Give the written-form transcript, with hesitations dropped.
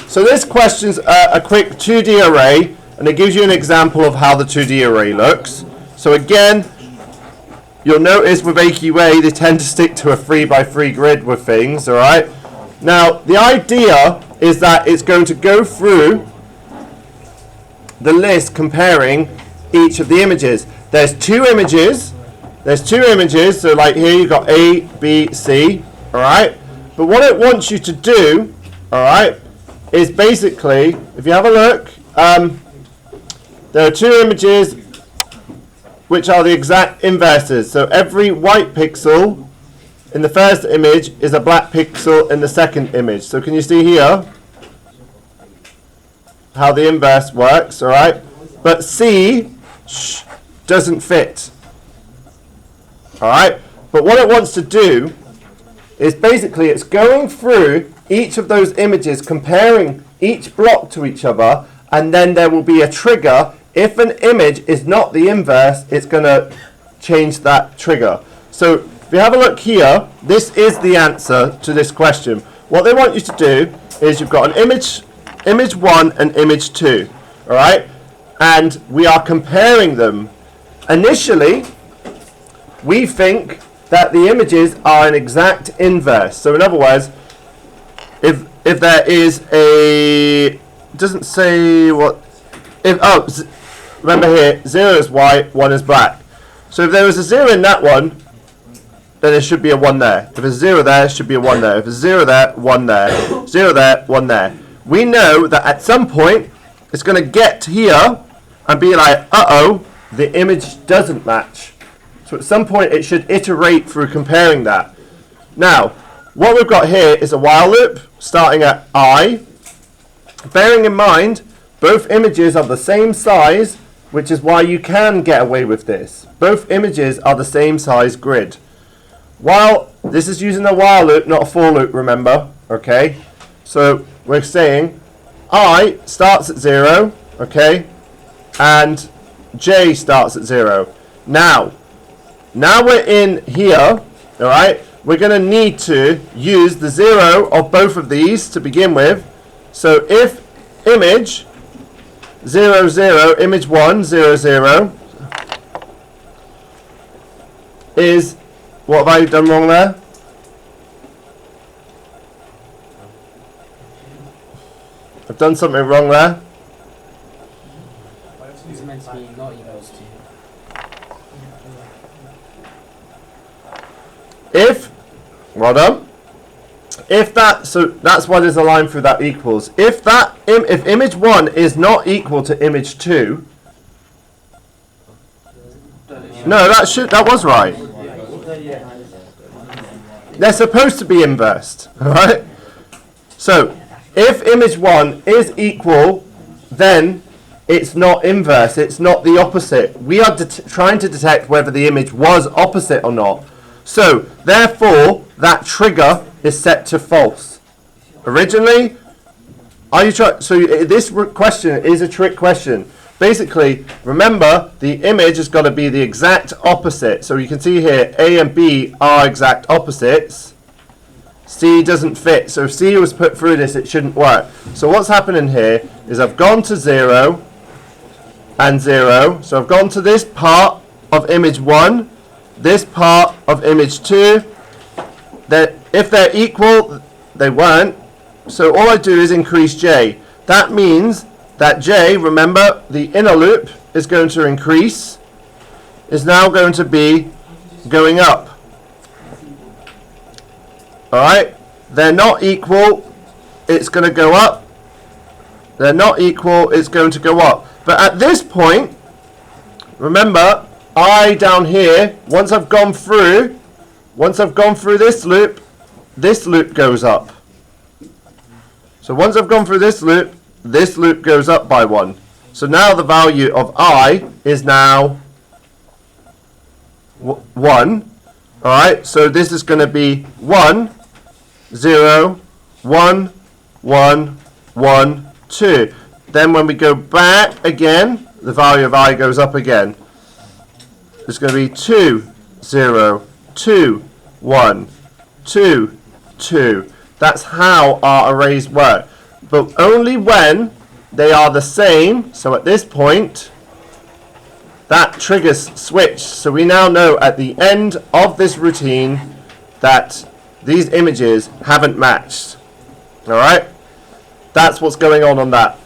So this question's a quick 2D array, and it gives you an example of how the 2D array looks. So again, you'll notice with AQA they tend to stick to a 3x3 grid with things, alright? Now, the idea is that it's going to go through the list comparing each of the images. There's two images, so like here you've got A, B, C, alright? But what it wants you to do, alright, is basically, if you have a look, there are two images which are the exact inverses. So every white pixel in the first image is a black pixel in the second image. So can you see here how the inverse works, alright? But C doesn't fit. Alright? But what it wants to do is basically it's going through each of those images, comparing each block to each other, and then there will be a trigger. If an image is not the inverse, it's going to change that trigger. So if you have a look here, this is the answer to this question. What they want you to do is you've got an image 1 and image 2, all right? And we are comparing them. Initially, we think that the images are an exact inverse. So in other words, if there is a, it doesn't say what, remember here, 0 is white, 1 is black. So if there was a 0 in that one, then there should be a 1 there. If there's 0 there, there should be a 1 there. If there's 0 there, 1 there. 0 there, 1 there. We know that at some point, it's going to get here and be like, uh-oh, the image doesn't match. So at some point, it should iterate through comparing that. Now, what we've got here is a while loop starting at I. Bearing in mind, both images are the same size, which is why you can get away with this. Both images are the same size grid. While this is using a while loop, not a for loop, remember, okay? So we're saying I starts at 0, okay, and J starts at 0. Now we're in here, all right? We're going to need to use the 0 of both of these to begin with. So if image 0, 0, image 1, 0, 0 is, what have I done wrong there? I've done something wrong there. It's meant to be not equals to. If, well done. If that, so that's why there's a line through that equals. If that, if image 1 is not equal to image 2, no, that was right. They're supposed to be inversed, all right? So if image 1 is equal, then it's not inverse, it's not the opposite. We are trying to detect whether the image was opposite or not. So therefore, that trigger is set to false. Originally, are you trying? So this question is a trick question. Basically, remember the image has got to be the exact opposite. So you can see here, A and B are exact opposites. C doesn't fit. So if C was put through this, it shouldn't work. So what's happening here is I've gone to 0 and 0. So I've gone to this part of image 1, this part of image 2. That if they're equal, they weren't. So all I do is increase J. That means that J, remember, the inner loop is going to increase, is now going to be going up. Alright? They're not equal, it's going to go up. They're not equal, it's going to go up. But at this point, remember, I down here, once I've gone through this loop goes up. So once I've gone through this loop goes up by 1. So now the value of I is now 1. Alright, so this is going to be 1, 0, 1, 1, 1, 2. Then when we go back again, the value of I goes up again. It's going to be 2, 0, 2, 1, 2, 2. That's how our arrays work. but only when they are the same. So at this point, that triggers switch. So we now know at the end of this routine that these images haven't matched. Alright? That's what's going on that.